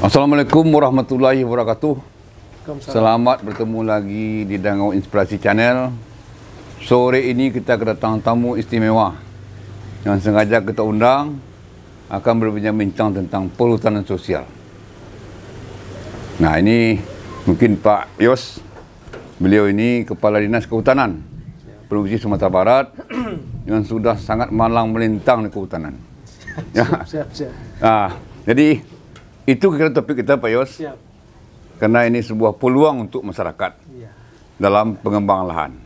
Assalamualaikum warahmatullahi wabarakatuh. Selamat bertemu lagi di Dangau Inspirasi Channel. Sore ini kita kedatangan tamu istimewa yang sengaja kita undang akan berbincang-bincang tentang perhutanan sosial. Nah, ini mungkin Pak Yos. Beliau ini Kepala Dinas Kehutanan Provinsi Sumatera Barat yang sudah sangat malang melintang di kehutanan. Siap. Jadi itu kira topik kita, Pak Yos. Siap. Karena ini sebuah peluang untuk masyarakat dalam pengembangan lahan.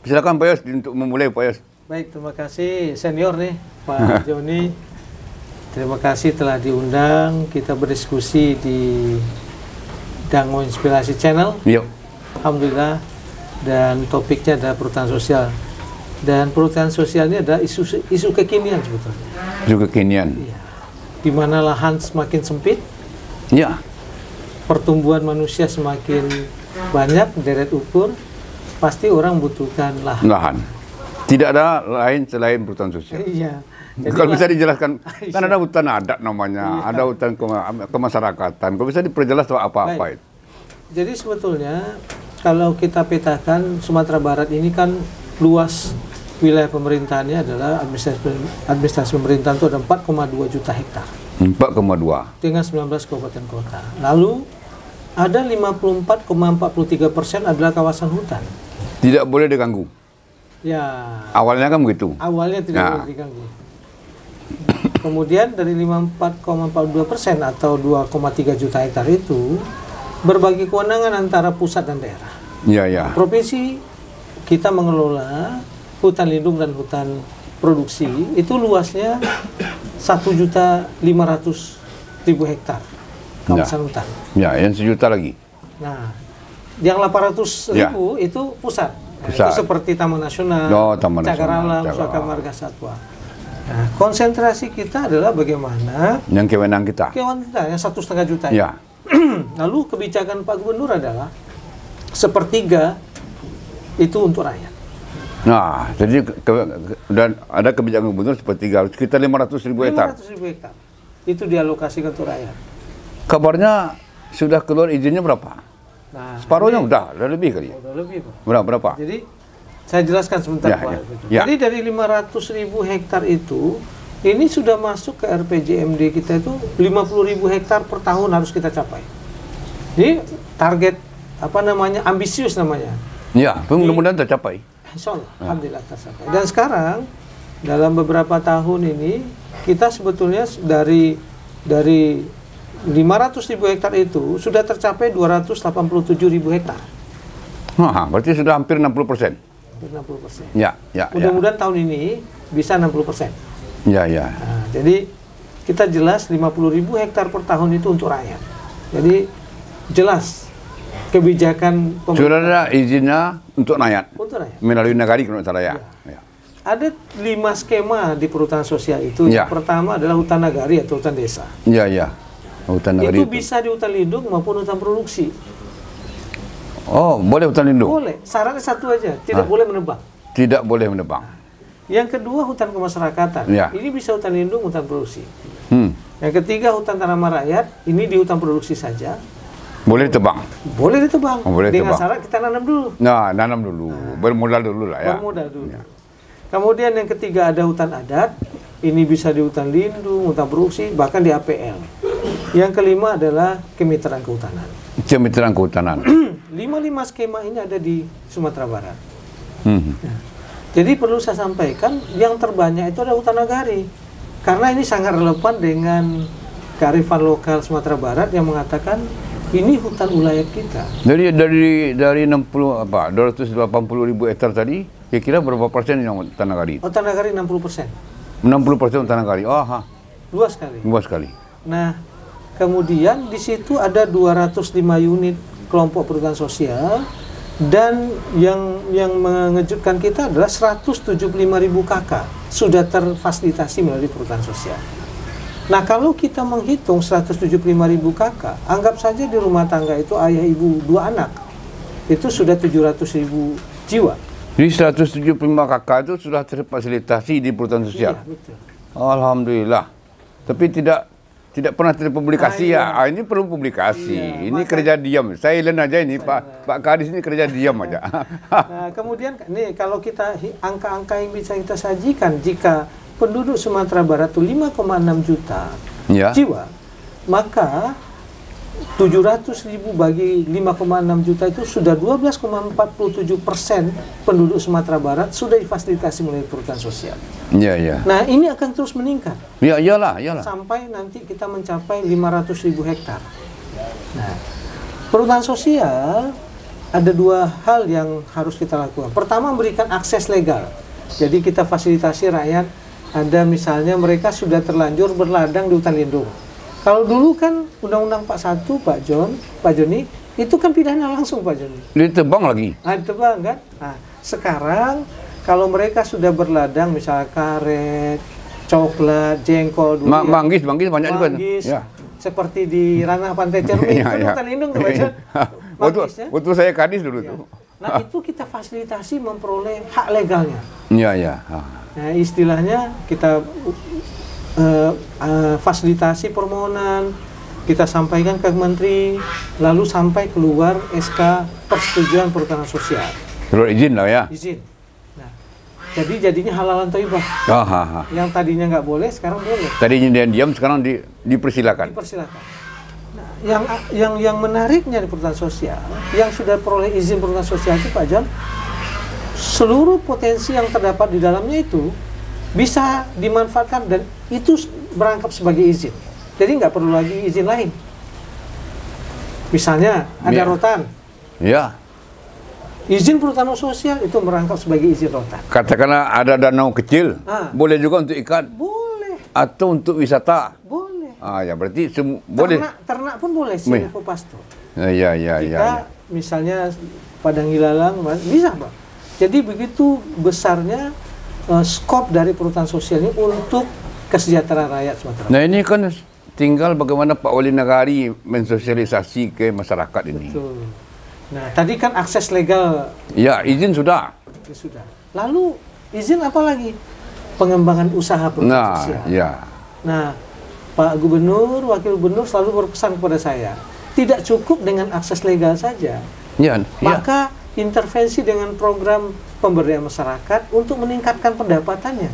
Silakan Pak Yos untuk memulai, Pak Yos. Baik, terima kasih senior nih Pak Joni. Terima kasih telah diundang kita berdiskusi di Dangau Inspirasi Channel. Yuk. Alhamdulillah. Dan topiknya adalah perhutanan sosial. Dan perhutanan sosial ini adalah isu kekinian sebetulnya. Isu kekinian. Iya. Di mana lahan semakin sempit. Ya. Pertumbuhan manusia semakin banyak, deret ukur, pasti orang butuhkan lahan. Tidak ada lain selain perhutanan sosial. Iya. Jadi kalau bisa dijelaskan, kan ada hutan adat namanya, ada hutan kemasyarakatan. Kalau bisa diperjelas apa-apa itu. Jadi sebetulnya kalau kita petakan Sumatera Barat ini kan luas wilayah pemerintahannya adalah administrasi pemerintahan itu ada 4,2 juta hektar. 4,2 dengan 19 kabupaten kota. Lalu ada 54,43% adalah kawasan hutan. Tidak boleh diganggu. Ya. Awalnya kan begitu. Awalnya tidak boleh diganggu. Kemudian dari 54,42% atau 2,3 juta hektar itu berbagi kewenangan antara pusat dan daerah. Iya. Provinsi kita mengelola hutan lindung dan hutan produksi itu luasnya 1.500.000 hektar kawasan hutan. Ya, yang 1 juta lagi. Nah, yang 800.000 itu pusat. Itu seperti Taman Nasional, Cagar Alam, Suaka Marga Satwa. Nah, konsentrasi kita adalah bagaimana yang kewenangan kita. Kewenangan kita yang 1,5 juta. Ya. Lalu kebijakan Pak Gubernur adalah 1/3 itu untuk rakyat. Nah, jadi dan ada kebijakan gubernur seperti sekitar 500.000 hektar. 500.000 hektar. Itu dialokasikan untuk rakyat. Kabarnya sudah keluar izinnya berapa? Nah, separuhnya udah lebih kali. Udah lebih, Pak. Berapa? Jadi saya jelaskan sebentar, Pak. Jadi dari 500.000 hektar itu ini sudah masuk ke RPJMD kita itu 50.000 hektar per tahun harus kita capai. Ini target ambisius namanya. Ya, mudah-mudahan tercapai. Insya Allah, alhamdulillah tercapai. Dan sekarang dalam beberapa tahun ini kita sebetulnya dari 500.000 hektar itu sudah tercapai 287.000 hektar. Nah, berarti sudah hampir 60%. 60%. Ya. Mudah-mudahan tahun ini bisa 60%. Ya. Nah, jadi kita jelas 50.000 hektar per tahun itu untuk rakyat. Jadi jelas kebijakan pemerintah. Sudah ada izinnya untuk rakyat. Untuk rakyat. Melalui Nagari kalau salah ya. Ada 5 skema di perhutanan sosial itu. Yang pertama adalah hutan nagari atau hutan desa. Iya. Hutan nagari itu bisa di hutan lindung maupun hutan produksi. Oh, boleh hutan lindung? Boleh. Syaratnya satu aja, tidak boleh menebang. Tidak boleh menebang. Yang kedua hutan kemasyarakatan. Ini bisa hutan lindung, hutan produksi. Yang ketiga hutan tanaman rakyat. Ini di hutan produksi saja. Boleh ditebang? Boleh ditebang. Boleh dengan ditebang. syarat kita nanam dulu. Nah, nanam dulu. Bermodal dulu lah ya. Bermodal dulu. Kemudian yang ketiga ada hutan adat. Ini bisa di hutan lindung, hutan produksi, bahkan di APL. Yang kelima adalah kemitraan kehutanan. Kemitraan kehutanan. 5 skema ini ada di Sumatera Barat. Jadi perlu saya sampaikan yang terbanyak itu ada hutan nagari. Karena ini sangat relevan dengan kearifan lokal Sumatera Barat yang mengatakan ini hutan wilayah kita. Dari 280.000 hektar tadi, kira-kira berapa persen yang hutan nagari? Hutan nagari 60%. 60% hutan nagari. Luas sekali. Luas sekali. Nah, kemudian di situ ada 205 unit kelompok perhutanan sosial dan yang mengejutkan kita adalah 175.000 KK sudah terfasilitasi melalui perhutanan sosial. Nah, kalau kita menghitung 175.000 KK, anggap saja di rumah tangga itu ayah ibu 2 anak, itu sudah 700.000 jiwa. Jadi 175 KK itu sudah terfasilitasi di perhutanan sosial. Iya, betul. Alhamdulillah. Tapi tidak tidak pernah terpublikasi ya. Ini perlu publikasi. Iya, Ini kerja diam. Silent aja ini Pak Kadis ini kerja diam aja. Nah, kemudian nih kalau kita angka-angka yang bisa kita sajikan, jika penduduk Sumatera Barat itu 5,6 juta Ya. jiwa, maka 700.000 bagi 5,6 juta itu sudah 12,47% penduduk Sumatera Barat sudah difasilitasi melalui perhutanan sosial. Iya, iya. Nah, ini akan terus meningkat. Ya, iyalah. Sampai nanti kita mencapai 500.000 hektar. Nah, perhutanan sosial ada dua hal yang harus kita lakukan. Pertama, memberikan akses legal. Jadi kita fasilitasi rakyat. Ada misalnya mereka sudah terlanjur berladang di hutan lindung. Kalau dulu kan Undang-Undang 41, Pak Joni, itu kan pidana langsung Pak Joni. Ditebang lagi. Ditebang kan? Nah, sekarang kalau mereka sudah berladang misalnya karet, coklat, jengkol, durian, Manggis banyak juga. Ya. seperti di ranah Pantai Cermin, kan hutan lindung tuh Pak Jon. Waktu saya Kadis dulu tuh. Nah, itu kita fasilitasi memperoleh hak legalnya. Iya, iya. Nah, istilahnya kita fasilitasi permohonan, kita sampaikan ke menteri, lalu sampai keluar SK persetujuan perhutanan sosial. Surat izin lah ya. Izin. Nah, jadinya halalan thayyibah. Yang tadinya nggak boleh, sekarang boleh. Tadinya diam, sekarang dipersilakan. Dipersilakan. Nah, yang menariknya di perhutanan sosial, yang sudah peroleh izin perhutanan sosial itu Pak Jon, seluruh potensi yang terdapat di dalamnya itu bisa dimanfaatkan dan itu berangkap sebagai izin. Jadi nggak perlu lagi izin lain. Misalnya ada rotan. Ya. Izin perhutanan sosial itu merangkap sebagai izin rotan. Katakanlah ada danau kecil, boleh juga untuk ikan. Boleh. Atau untuk wisata. Boleh. Ya berarti boleh. Ternak pun boleh silvopastur. Iya. Jika misalnya padang ilalang bisa, Pak. Jadi begitu besarnya skop dari perhutanan sosial ini untuk kesejahteraan rakyat Sumatera. Nah, ini kan tinggal bagaimana Pak Wali Nagari mensosialisasi ke masyarakat ini. Betul. Nah, tadi kan akses legal. Ya, izin sudah. Ya, sudah. Lalu izin apa lagi? Pengembangan usaha perhutanan sosial. Ya. Nah, Pak Gubernur, Wakil Gubernur selalu berpesan kepada saya, tidak cukup dengan akses legal saja. Ya. Maka intervensi dengan program pemberdayaan masyarakat untuk meningkatkan pendapatannya.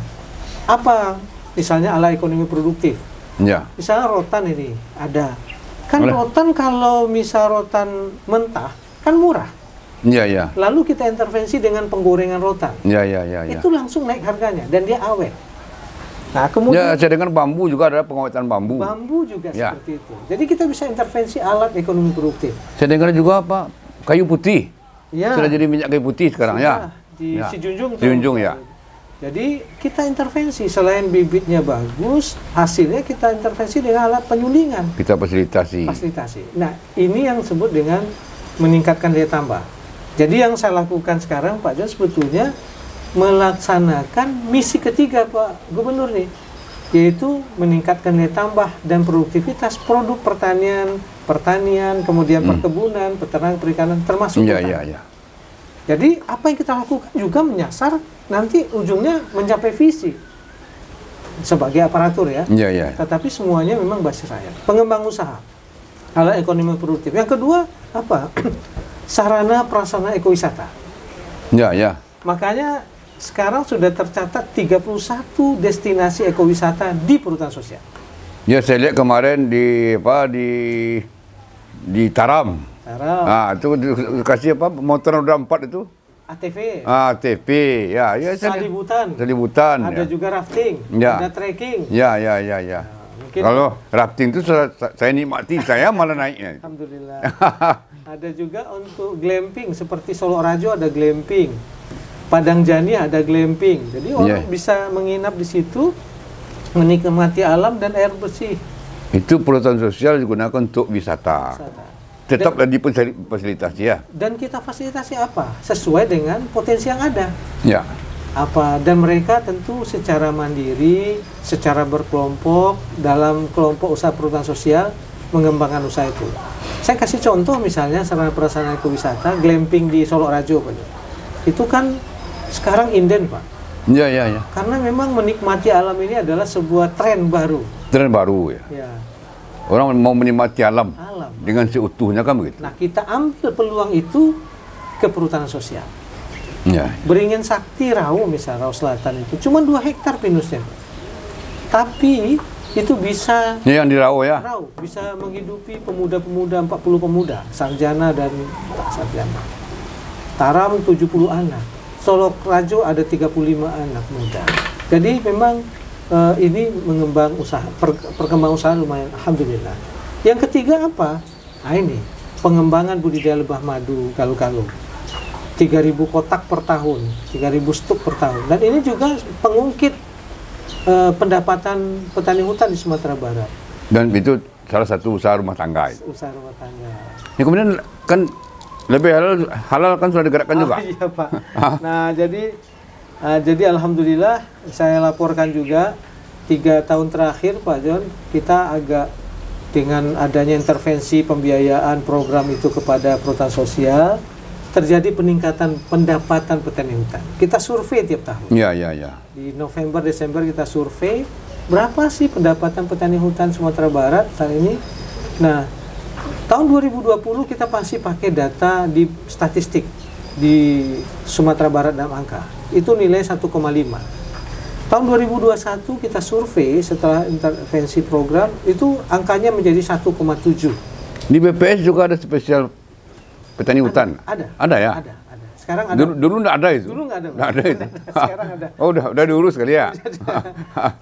Apa? Misalnya ala ekonomi produktif. Ya. Misalnya rotan ini ada. Kan rotan kalau misal rotan mentah kan murah. Iya. Lalu kita intervensi dengan penggorengan rotan. Iya. Itu langsung naik harganya dan dia awet. Nah, kemudian saya dengar bambu juga ada pengawetan bambu. Bambu juga seperti itu. Jadi kita bisa intervensi alat ekonomi produktif. Saya dengar juga apa? Kayu putih. Ya. Sudah jadi minyak kayu putih sekarang ya. Di Sijunjung. Sijunjung ya. Jadi kita intervensi, selain bibitnya bagus, hasilnya kita intervensi dengan alat penyulingan. Kita fasilitasi. Nah, ini yang disebut dengan meningkatkan daya tambah. Jadi yang saya lakukan sekarang Pak Jon sebetulnya melaksanakan misi ketiga Pak Gubernur nih, yaitu meningkatkan daya tambah dan produktivitas produk pertanian, kemudian perkebunan, peternakan, perikanan, termasuk hutan. Iya. Jadi apa yang kita lakukan juga menyasar nanti ujungnya mencapai visi sebagai aparatur ya. Iya. Tetapi semuanya memang basis rakyat. Pengembang usaha, ala ekonomi produktif. Yang kedua apa? Sarana prasarana ekowisata. Iya. Makanya sekarang sudah tercatat 31 destinasi ekowisata di perhutanan sosial. Ya, saya lihat kemarin di Taram. Itu kasih apa? Motor roda 4 itu? ATV. ATV. Ya. Salibutan. Ada juga rafting. Ya. Ada trekking. Ya. Mungkin kalau rafting itu saya nikmati, saya malah naiknya. Alhamdulillah. Ada juga untuk glamping, seperti Solo Rajo ada glamping. Padang Jani ada glamping. Jadi orang bisa menginap di situ, menikmati alam dan air bersih. Itu perhutanan sosial digunakan untuk wisata. Tetaplah difasilitasi ya. Dan kita fasilitasi apa? Sesuai dengan potensi yang ada. Ya. Dan mereka tentu secara mandiri, secara berkelompok dalam kelompok usaha perhutanan sosial mengembangkan usaha itu. Saya kasih contoh misalnya sarana prasarana ekowisata glamping di Solo Rajo Pak. Itu kan sekarang inden Pak. Iya. Karena memang menikmati alam ini adalah sebuah tren baru. Tren baru ya. Ya. Orang mau menikmati alam, Alam. dengan seutuhnya kan begitu. Nah, kita ambil peluang itu ke perhutanan sosial. Ya. Beringin Sakti Rau misalnya, Rau Selatan itu cuma 2 hektar pinusnya. Tapi itu bisa Ini yang di Rau ya. Rau, bisa menghidupi pemuda-pemuda, 40 pemuda, sarjana dan tak sarjana. Taram 70 anak. Solok Rajo ada 35 anak muda. Jadi memang ini mengembang usaha, perkembangan usaha lumayan, alhamdulillah. Yang ketiga apa? Nah ini, pengembangan budidaya lebah madu Galuh-Galuh. 3.000 kotak per tahun, 3.000 stuk per tahun. Dan ini juga pengungkit pendapatan petani hutan di Sumatera Barat. Dan itu salah satu usaha rumah tangga. Usaha rumah tangga. Ya, kemudian kan lebih halal kan sudah digerakkan juga. Iya Pak. Nah jadi alhamdulillah saya laporkan juga 3 tahun terakhir Pak John, kita agak dengan adanya intervensi pembiayaan program itu kepada perhutanan sosial, terjadi peningkatan pendapatan petani hutan. Kita survei tiap tahun. Iya. Di November, Desember kita survei berapa sih pendapatan petani hutan Sumatera Barat saat ini. Nah, tahun 2020 kita pasti pakai data di statistik di Sumatera Barat dalam angka. Itu nilai 1,5. Tahun 2021 kita survei setelah intervensi program, itu angkanya menjadi 1,7. Di BPS juga ada spesial petani hutan. Ada ya. Ada. Sekarang ada. Dulu nggak ada itu. Dulu nggak ada. Nggak ada itu. Sekarang ada. Oh udah diurus kali ya.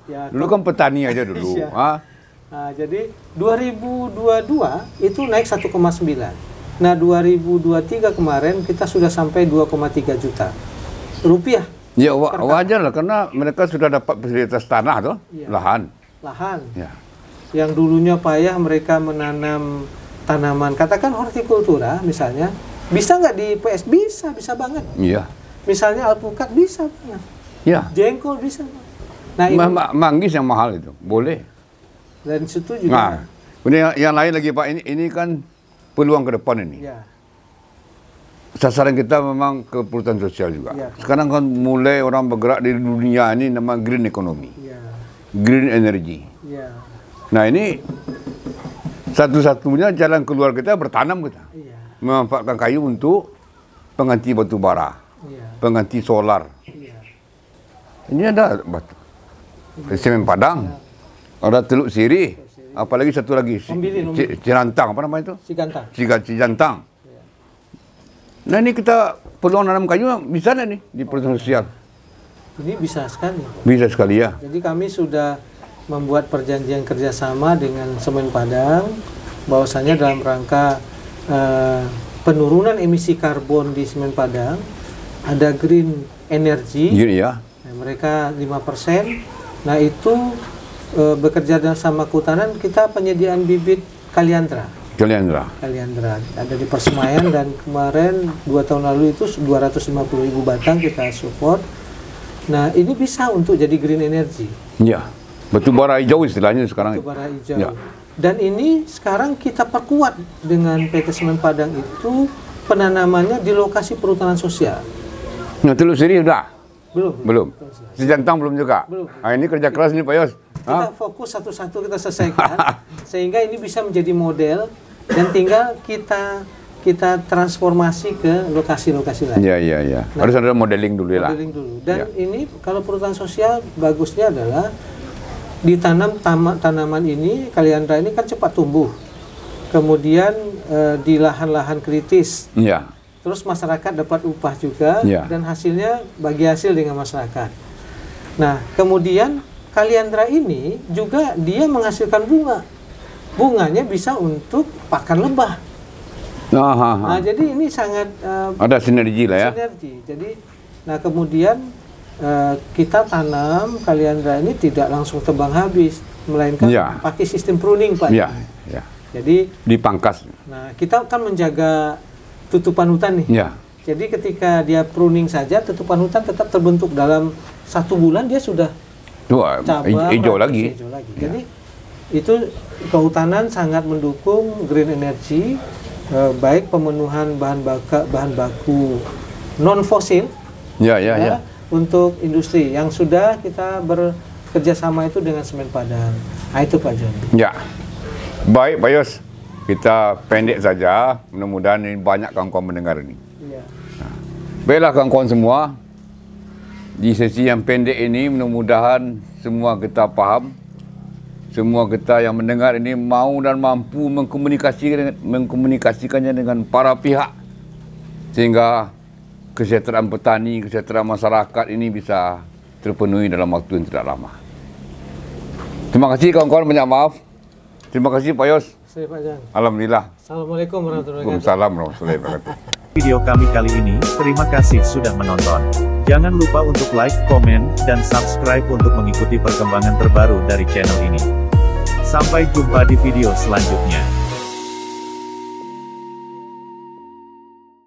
Ya, Dulu kan petani aja dulu. Iya. Nah, jadi 2022 itu naik 1,9. Nah, 2023 kemarin kita sudah sampai 2,3 juta rupiah. Ya wajar lah, karena mereka sudah dapat fasilitas tanah tuh, Iya. lahan. Ya. Yang dulunya payah mereka menanam tanaman, katakan hortikultura misalnya, bisa nggak di PS? Bisa banget. Iya. Misalnya alpukat bisa banget. Ya. Jengkol bisa. Nah, ini, manggis yang mahal itu, boleh. dan situ juga. Nah, kemudian yang lain lagi Pak, ini kan peluang ke depan ini. Ya. Sasaran kita memang ke perhutanan sosial juga. Ya. Sekarang kan mulai orang bergerak di dunia ini nama green economy, Ya. green energy. Ya. Nah ini satu-satunya jalan keluar kita bertanam kita, Iya. memanfaatkan kayu untuk pengganti batu bara, Iya. pengganti solar. Iya. Ini ada batu, semen Padang, ada Teluk Sirih, apalagi satu lagi Membilih. Cirantang, apa namanya itu? Sigantang. Cigantang. Nah ini kita peluang nanam kayu bisa nih di perhutanan sosial. Ini bisa sekali. Bisa sekali ya. Jadi kami sudah membuat perjanjian kerjasama dengan Semen Padang, bahwasanya dalam rangka penurunan emisi karbon di Semen Padang ada green energy. Gini ya. Nah, mereka 5%. Nah itu bekerja sama kehutanan, kita penyediaan bibit kaliandra. Kaliandra ada di Persemayan, dan kemarin 2 tahun lalu itu 250.000 batang kita support. Nah ini bisa untuk jadi green energy. Ya, batu bara hijau istilahnya sekarang. Batu bara hijau. Ya. Dan ini sekarang kita perkuat dengan PT Semen Padang itu penanamannya di lokasi perhutanan sosial. Nah Teluk Sirih udah? Belum. Cigantang belum juga? Belum. Nah, ini kerja keras nih Pak Yos. Kita fokus satu-satu kita selesaikan sehingga ini bisa menjadi model dan tinggal kita transformasi ke lokasi-lokasi lain. Iya. Nah, harus ada modeling dulu lah. Modeling dulu. Dan Ya. ini kalau perhutanan sosial bagusnya adalah ditanam tanaman ini, kaliandra ini kan cepat tumbuh. Kemudian di lahan-lahan kritis. Iya. Terus masyarakat dapat upah juga, Ya. dan hasilnya bagi hasil dengan masyarakat. Nah, kemudian kaliandra ini juga dia menghasilkan bunga. Bunganya bisa untuk pakan lebah. Nah, jadi ini sangat ada sinergi lah ya. sinergi. Jadi, nah kemudian kita tanam kaliandra ini tidak langsung tebang habis, melainkan Ya. pakai sistem pruning, Pak. Iya. Jadi, Dipangkas. nah kita kan menjaga tutupan hutan nih. Iya. Jadi ketika dia pruning saja, tutupan hutan tetap terbentuk dalam 1 bulan dia sudah cabang Hijau ratus lagi. hijau lagi. Ya. Jadi itu kehutanan sangat mendukung green energy, baik pemenuhan bahan baku non fosil Ya. untuk industri yang sudah kita bekerja sama itu dengan Semen Padang. Nah, itu Pak Joni. Ya. Baik, Pak Yos. Kita pendek saja. Mudah-mudahan ini banyak kawan-kawan mendengar ini. Iya. Baiklah kawan-kawan semua. Di sesi yang pendek ini mudah-mudahan semua kita faham. Semua kita yang mendengar ini mau dan mampu mengkomunikasikannya dengan para pihak. Sehingga kesejahteraan petani, kesejahteraan masyarakat ini bisa terpenuhi dalam waktu yang tidak lama. Terima kasih kawan-kawan, banyak maaf. Terima kasih Pak Yos. Saya Pak Jan. Alhamdulillah. Assalamualaikum warahmatullahi wabarakatuh. Waalaikumsalam warahmatullahi wabarakatuh. Video kami kali ini, terima kasih sudah menonton. Jangan lupa untuk like, komen, dan subscribe untuk mengikuti perkembangan terbaru dari channel ini. Sampai jumpa di video selanjutnya.